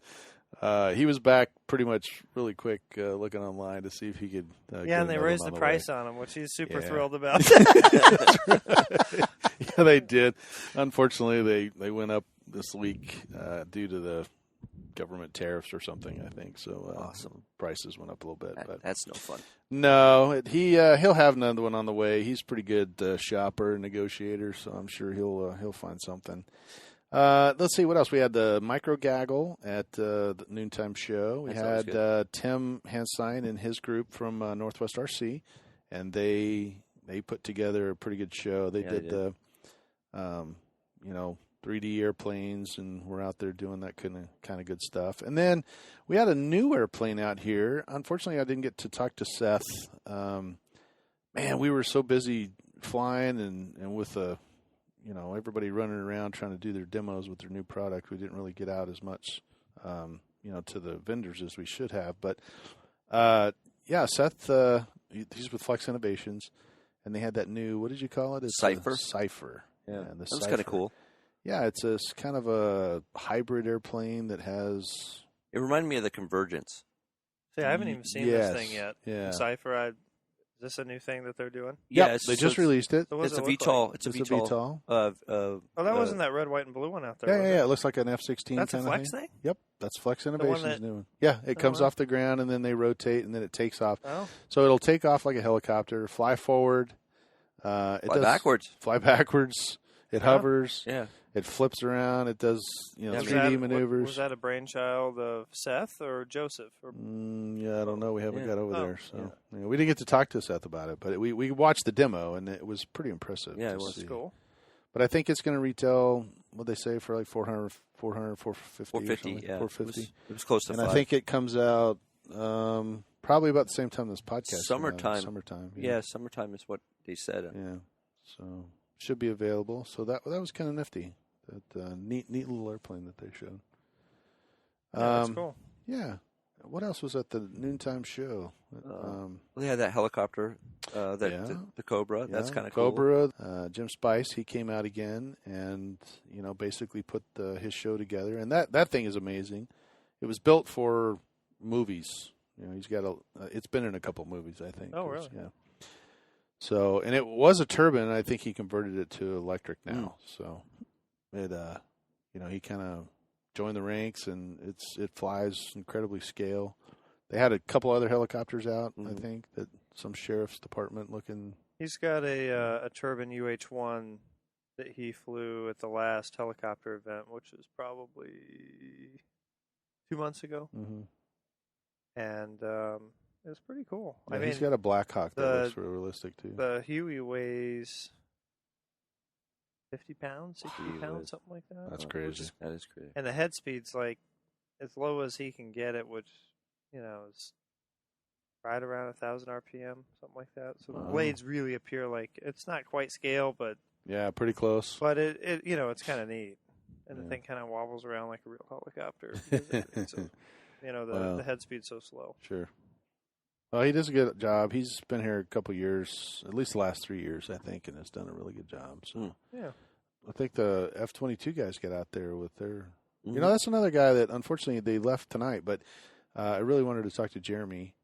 he was back pretty much really quick looking online to see if he could Yeah, and they raised the price on him, which he's super thrilled about. Yeah, they did. Unfortunately, they went up this week due to government tariffs or something, I think. So awesome. Prices went up a little bit. But that's no fun. No, he'll have another one on the way. He's a pretty good shopper and negotiator, so I'm sure he'll find something. Let's see what else. We had the micro gaggle at the noontime show. We had Tim Hanstein and his group from Northwest RC, and they put together a pretty good show. They did the 3D airplanes, and we're out there doing that kind of good stuff. And then we had a new airplane out here. Unfortunately, I didn't get to talk to Seth. Man, we were so busy flying and with everybody running around trying to do their demos with their new product. We didn't really get out as much, to the vendors as we should have. But Seth, he's with Flex Innovations, and they had that new, what did you call it? It's Cypher. Cypher. Yeah, that's kind of cool. Yeah, it's kind of a hybrid airplane that has. It reminded me of the Convergence. See, I haven't even seen this thing yet. Yeah, Cypher. Is this a new thing that they're doing? Yeah, they just released it. So it's a VTOL. Like? It's a VTOL. That wasn't that red, white, and blue one out there. Yeah. It looks like an F-16. That's a Flex thing. Yep, that's Flex Innovations' new one. Yeah, it comes off the ground and then they rotate and then it takes off. Oh. So it'll take off like a helicopter, fly forward. Fly backwards. Fly backwards. It hovers. Yeah. It flips around. It does 3D maneuvers. Was that a brainchild of Seth or Joseph? I don't know. We haven't got over there, so we didn't get to talk to Seth about it. But we watched the demo, and it was pretty impressive. Yeah, it was cool. But I think it's going to retail, what they say, for like 400, 450. 450, yeah. 450. It was close to 5. And I think it comes out probably about the same time this podcast. Summertime. Summertime. Yeah, summertime is what they said. Yeah. So should be available. So that was kind of nifty. That neat little airplane that they showed. That's cool. Yeah. What else was at the noontime show? They had that helicopter, the Cobra. That's kind of cool. Cobra. Jim Spice, he came out again and basically put his show together, and that thing is amazing. It was built for movies. He's got it's been in a couple movies, I think. Oh, really? Yeah. So, and it was a turbine. I think he converted it to electric now. So, it he kind of joined the ranks, and it flies incredibly scale. They had a couple other helicopters out, I think, that some sheriff's department looking. He's got a turbine UH-1 that he flew at the last helicopter event, which was probably 2 months ago. Mm-hmm. And it was pretty cool. Yeah, he's got a Black Hawk that looks realistic, too. The Huey weighs 50 pounds, 60 pounds, something like that. That's crazy. That is crazy. And the head speed's like as low as he can get it, which, is right around 1,000 RPM, something like that. So the blades really appear like it's not quite scale, but yeah, pretty close. But it it's kind of neat, and the thing kind of wobbles around like a real helicopter. The head speed's so slow. Sure. Well, he does a good job. He's been here a couple years, at least the last 3 years, I think, and has done a really good job. So yeah, I think the F-22 guys got out there with their. That's another guy that unfortunately they left tonight, but I really wanted to talk to Jeremy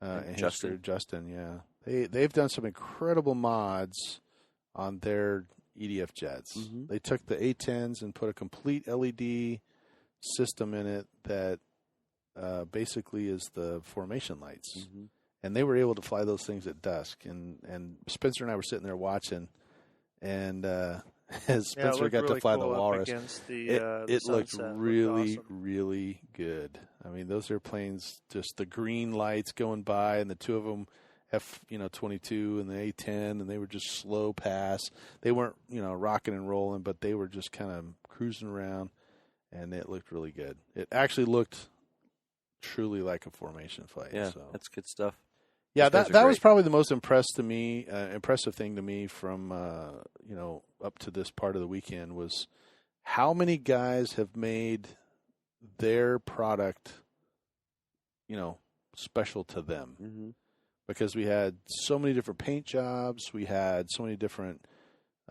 and Justin. Yeah, they've done some incredible mods on their EDF jets. Mm-hmm. They took the A-10s and put a complete LED system in it that basically is the formation lights. Mm-hmm. And they were able to fly those things at dusk. And Spencer and I were sitting there watching, and as Spencer got really to fly cool the Walrus, it looked really, awesome. really good. I mean, those airplanes, just the green lights going by, and the two of them, F-22 and the A-10, and they were just slow pass. They weren't, rocking and rolling, but they were just kind of cruising around, and it looked really good. It actually looked truly like a formation flight. Yeah, so. That's good stuff. Yeah, that was probably the most impressive thing to me from up to this part of the weekend was how many guys have made their product, special to them. Mm-hmm. Because we had so many different paint jobs, we had so many different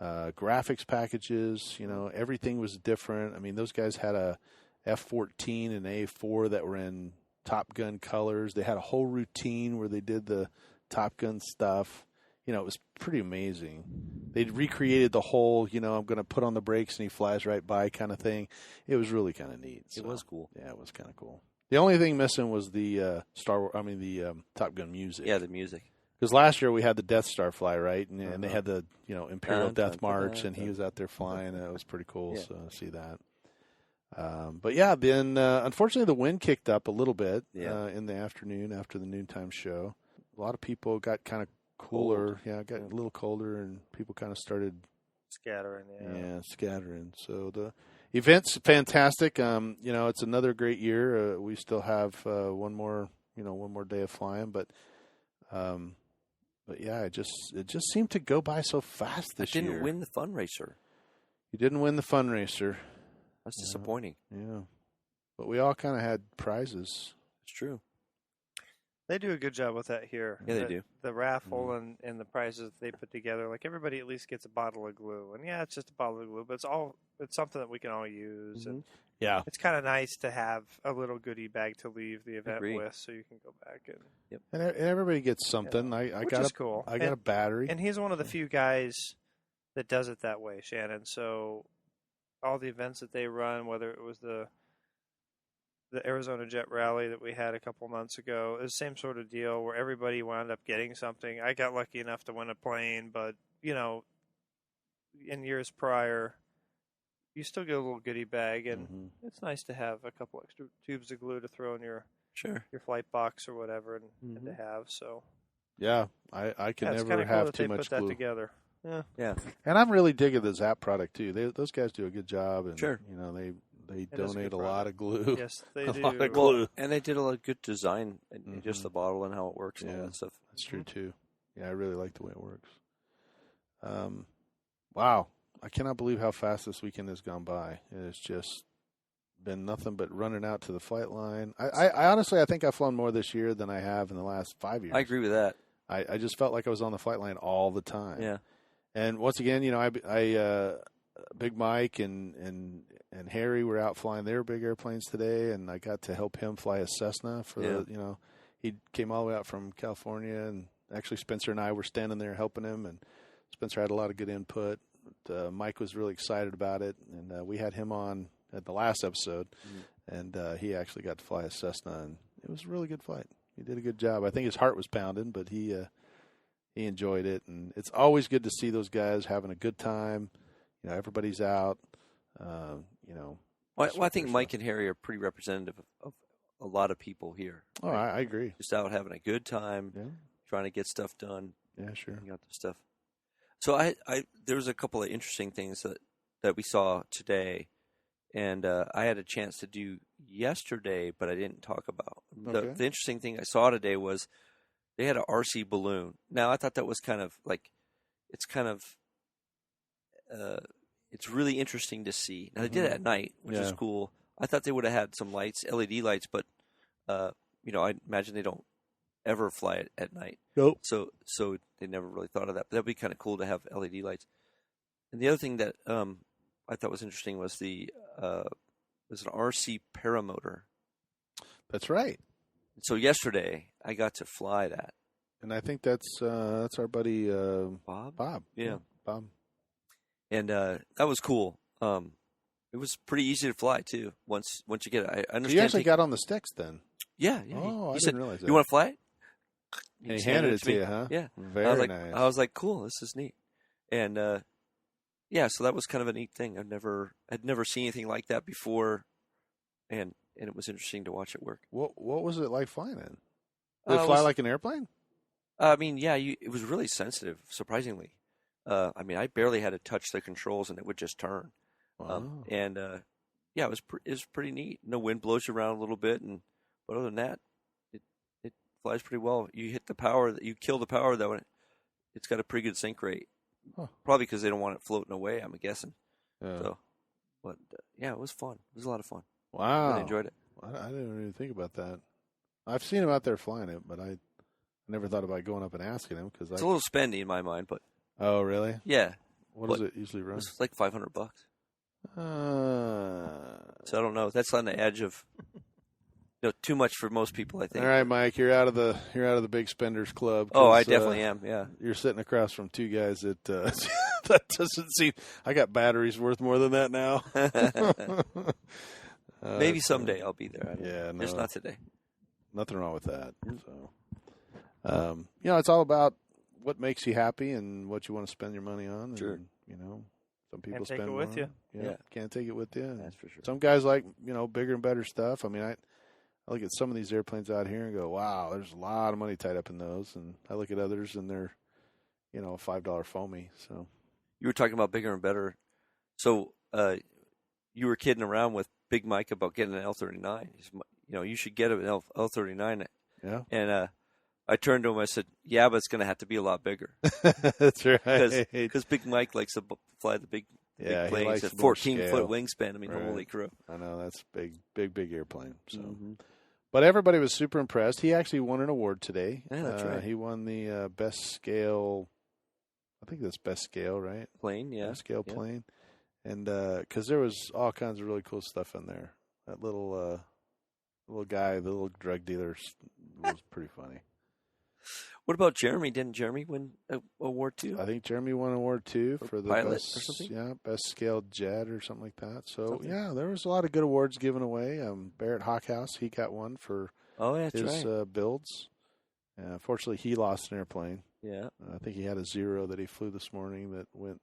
graphics packages. Everything was different. I mean, those guys had a F-14 and A4 that were in Top Gun colors. They had a whole routine where they did the Top Gun stuff. It was pretty amazing. they recreated the whole, I'm going to put on the brakes and he flies right by kind of thing. It was really kind of neat. So, it was cool. Yeah, it was kind of cool. The only thing missing was the Top Gun music. Yeah, the music. Because last year we had the Death Star fly, right? And they had the Imperial Death March, and he was out there flying. It was pretty cool to see that. But yeah, then unfortunately the wind kicked up a little bit in the afternoon after the noontime show. A lot of people got kind of cooler. Yeah, it got a little colder, and people kind of started scattering. Yeah, scattering. So the event's fantastic. It's another great year. We still have one more day of flying, but yeah, it just seemed to go by so fast this year. Didn't win the fundraiser. You didn't win the fundraiser. That's disappointing. Yeah. But we all kind of had prizes. It's true. They do a good job with that here. Yeah, they do. The raffle and the prizes they put together, like everybody at least gets a bottle of glue. And yeah, it's just a bottle of glue, but it's something that we can all use. And yeah. It's kind of nice to have a little goodie bag to leave the event with, so you can go back and. Yep. And everybody gets something. Which is cool. I got a battery. And he's one of the few guys that does it that way, Shannon. So all the events that they run, whether it was the Arizona Jet Rally that we had a couple months ago, is the same sort of deal where everybody wound up getting something. I got lucky enough to win a plane, but, in years prior, you still get a little goodie bag, and it's nice to have a couple extra tubes of glue to throw in your flight box or whatever and to have. So yeah, I can never have too much glue. Put that together. Yeah. And I'm really digging the Zap product too. Those guys do a good job, and they donate a lot of glue. Yes, they do. A lot of glue. And they did a lot of good design, and just the bottle and how it works and all that stuff. That's true too. Yeah, I really like the way it works. Wow, I cannot believe how fast this weekend has gone by. It's just been nothing but running out to the flight line. I honestly, I think I've flown more this year than I have in the last 5 years. I agree with that. I just felt like I was on the flight line all the time. Yeah. And once again, Big Mike and Harry were out flying their big airplanes today, and I got to help him fly a Cessna for he came all the way out from California, and actually Spencer and I were standing there helping him, and Spencer had a lot of good input. But, Mike was really excited about it, and we had him on at the last episode, and he actually got to fly a Cessna, and it was a really good flight. He did a good job. I think his heart was pounding, but he enjoyed it, and it's always good to see those guys having a good time. Everybody's out. Well, I think Mike and Harry are pretty representative of a lot of people here. Oh, right? I agree. Just out having a good time, trying to get stuff done. Yeah, sure. You got the stuff. So there was a couple of interesting things that we saw today, and I had a chance to do yesterday, but I didn't talk about. Okay. The interesting thing I saw today was they had an RC balloon. Now, I thought that was kind of like, it's really interesting to see. Now, they did it at night, which is cool. I thought they would have had some lights, LED lights, but, I imagine they don't ever fly it at night. Nope. So they never really thought of that. But that would be kind of cool to have LED lights. And the other thing that I thought was interesting was there's an RC paramotor. That's right. So yesterday, I got to fly that. And I think that's our buddy Bob. Bob. Yeah. Bob. And that was cool. It was pretty easy to fly too. Once you get it, I understand. So you actually got on the sticks then. Yeah. Oh, I he didn't said, realize that. "You want to fly it?" And he handed it to you, huh? Yeah. Very nice. I was like, "Cool, this is neat." And so that was kind of a neat thing. I'd never seen anything like that before, and it was interesting to watch it work. What was it like flying in? Did it fly like an airplane? I mean, yeah, it was really sensitive, surprisingly. I barely had to touch the controls, and it would just turn. Wow. It was pretty neat. The wind blows you around a little bit, but other than that, it flies pretty well. You hit the power, you kill the power though, and it's got a pretty good sink rate. Huh. Probably because they don't want it floating away, I'm guessing. Yeah. So, but it was fun. It was a lot of fun. Wow. Really enjoyed it. I didn't even think about that. I've seen him out there flying it, but I never thought about going up and asking him because it's a little spendy in my mind, but. Oh, really? Yeah. What does it usually run? It's like $500. So I don't know. That's on the edge of too much for most people, I think. All right, Mike, you're out of the big spenders club. Oh, I definitely am. Yeah. You're sitting across from two guys that That doesn't seem. I got batteries worth more than that now. Maybe someday I'll be there. No, just not today. Nothing wrong with that. So, it's all about what makes you happy and what you want to spend your money on. Sure. And, some people can't spend take it more. with you. Yeah, can't take it with you. That's for sure. Some guys like bigger and better stuff. I mean, I look at some of these airplanes out here and go, wow, there's a lot of money tied up in those. And I look at others and they're, a $5 foamy. So you were talking about bigger and better. So you were kidding around with Big Mike about getting an L-39. You should get an L-39. Yeah. And I turned to him. I said, "Yeah, but it's going to have to be a lot bigger." That's right. Because Big Mike likes to fly the big planes at 14-foot wingspan. I mean, holy crow! I know that's big airplane. So, but everybody was super impressed. He actually won an award today. Yeah, that's right. He won the best scale. I think that's best scale, right? Plane, yeah. Best scale plane, and because there was all kinds of really cool stuff in there. That little guy, the little drug dealer, was pretty funny. What about Jeremy? Didn't Jeremy win an award too? I think Jeremy won an award too for the pilot best, or something. Yeah, best scaled jet or something like that. So there was a lot of good awards given away. Barrett Hockhouse, he got one for his builds. Fortunately, he lost an airplane. Yeah, I think he had a 0 that he flew this morning that went.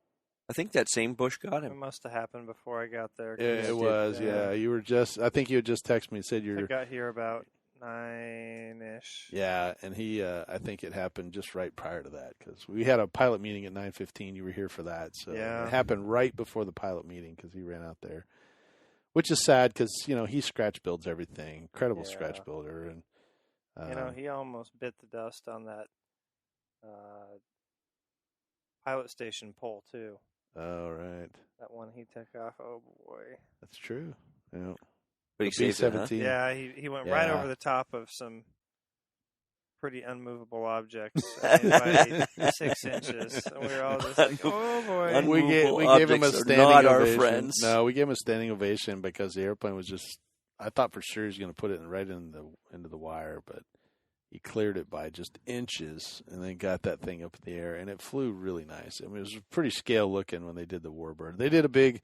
I think that same Bush got him. It must have happened before I got there. Yeah, it was. Yeah, you were just. I think you had just texted me and said I got here about 9-ish. Yeah, and he. I think it happened just right prior to that because we had a pilot meeting at 9:15. You were here for that, so it happened right before the pilot meeting because he ran out there, which is sad because he scratch builds everything. Incredible scratch builder, and he almost bit the dust on that pilot station pole too. Oh, right. That one he took off. Oh boy, that's true. Yeah. But he saved it, huh? Yeah, he went right over the top of some pretty unmovable objects by 6 inches. And we were all just like, oh boy. We gave him a standing ovation. No, we gave him a standing ovation because the airplane was just. I thought for sure he was going to put it right into the wire, but he cleared it by just inches and then got that thing up in the air, and it flew really nice. I mean, it was pretty scale looking when they did the Warbird. They did a big,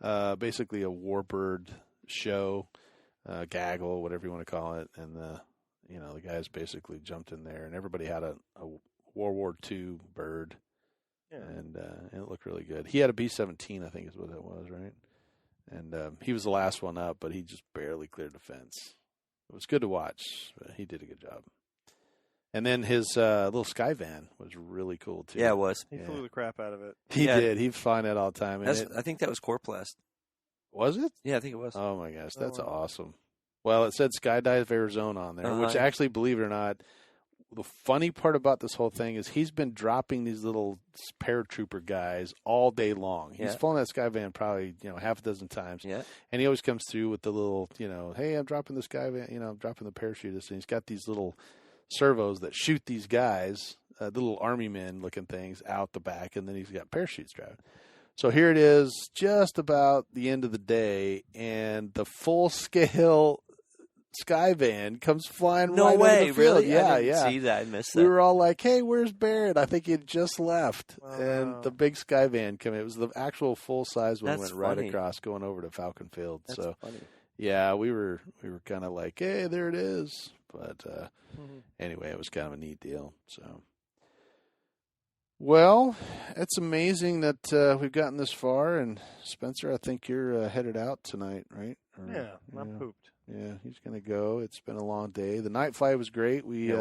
basically a Warbird show, gaggle, whatever you want to call it, and the guys basically jumped in there, and everybody had a World War II bird, and it looked really good. He had a B-17, I think is what that was, right? And he was the last one up, but he just barely cleared the fence. It was good to watch. But he did a good job. And then his little Sky Van was really cool, too. Yeah, it was. He flew the crap out of it. He did. He was flying it all the time. I think that was Corplast. Was it? Yeah, I think it was. Oh, my gosh. That's awesome. Well, it said Skydive Arizona on there, which actually, believe it or not, the funny part about this whole thing is he's been dropping these little paratrooper guys all day long. He's flown that Sky Van probably, half a dozen times. Yeah. And he always comes through with the little, hey, I'm dropping the Sky Van, I'm dropping the parachutist. And he's got these little servos that shoot these guys, little army men looking things out the back, and then he's got parachutes strapped. So here it is, just about the end of the day, and the full-scale Sky Van comes flying right over the field. Really? Yeah, I didn't see that. I missed that. We were all like, hey, where's Barrett? I think he had just left. Oh, and the big Sky Van came in. It was the actual full-size one. That's went right funny. Across going over to Falcon Field. That's so funny. Yeah, we were kind of like, hey, there it is. But anyway, it was kind of a neat deal. So, well, it's amazing that we've gotten this far. And Spencer, I think you're headed out tonight, right? I'm pooped. Yeah, he's going to go. It's been a long day. The night flight was great. We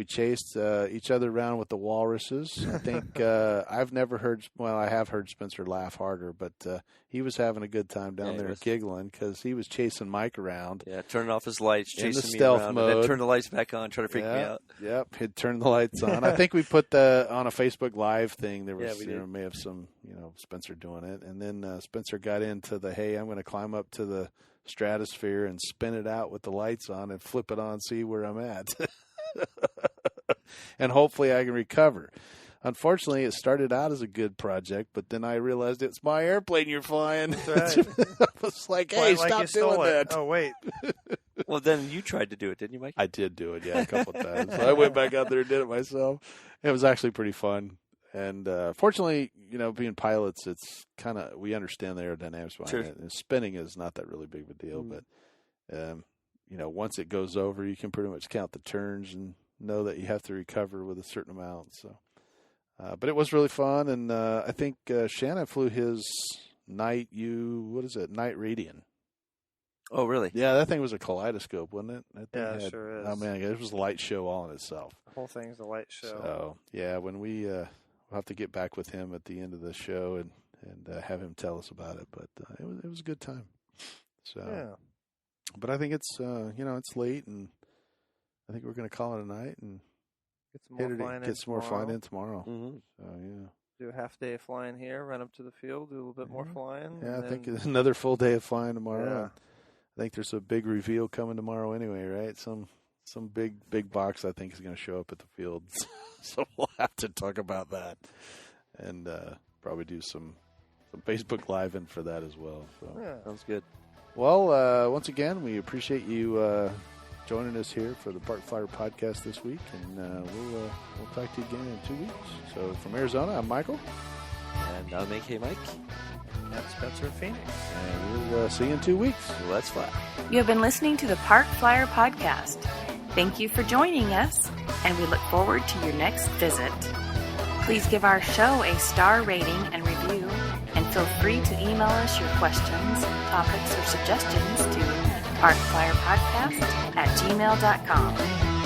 chased each other around with the walruses. I think I've never heard – well, I have heard Spencer laugh harder, but he was having a good time down there giggling because he was chasing Mike around. Yeah, turning off his lights, chasing in the me stealth around, mode. and then turn the lights back on, trying to freak me out. Yep, he'd turn the lights on. I think we put on a Facebook Live thing. There was may have some Spencer doing it, and then Spencer got into the hey, I'm going to climb up to the stratosphere and spin it out with the lights on and flip it on, see where I'm at. And hopefully I can recover. Unfortunately, it started out as a good project, but then I realized it's my airplane you're flying. That's right. I was like, hey, stop doing that. Oh, wait. Well, then you tried to do it, didn't you, Mike? I did do it, a couple of times. So I went back out there and did it myself. It was actually pretty fun. And fortunately, being pilots, it's kind of, we understand the aerodynamics behind it. And spinning is not that really big of a deal, but once it goes over, you can pretty much count the turns and know that you have to recover with a certain amount. So, but it was really fun, and I think Shannon flew his night Radian. Oh, really? Yeah, that thing was a kaleidoscope, wasn't it? It sure is. Oh man, it was a light show all in itself. The whole thing's a light show. So yeah, when we'll have to get back with him at the end of the show and have him tell us about it. But it was a good time. So yeah. But I think it's it's late, and I think we're going to call it a night and get some more flying in tomorrow. Mm-hmm. So yeah. Do a half day of flying here, run up to the field, do a little bit more flying. Yeah, I think it's another full day of flying tomorrow. Yeah. I think there's a big reveal coming tomorrow anyway, right? Some big box I think is going to show up at the field. So we'll have to talk about that and probably do some Facebook Live in for that as well. So yeah, sounds good. Well, once again, we appreciate you joining us here for the Park Flyer podcast this week, and we'll talk to you again in 2 weeks. So from Arizona, I'm Michael. And I'm AK Mike. That's Spencer Phoenix. And we'll see you in 2 weeks. Let's fly. You have been listening to the Park Flyer podcast. Thank you for joining us, and we look forward to your next visit. Please give our show a star rating and review, and feel free to email us your questions, topics, or suggestions to parkflyerpodcast@gmail.com.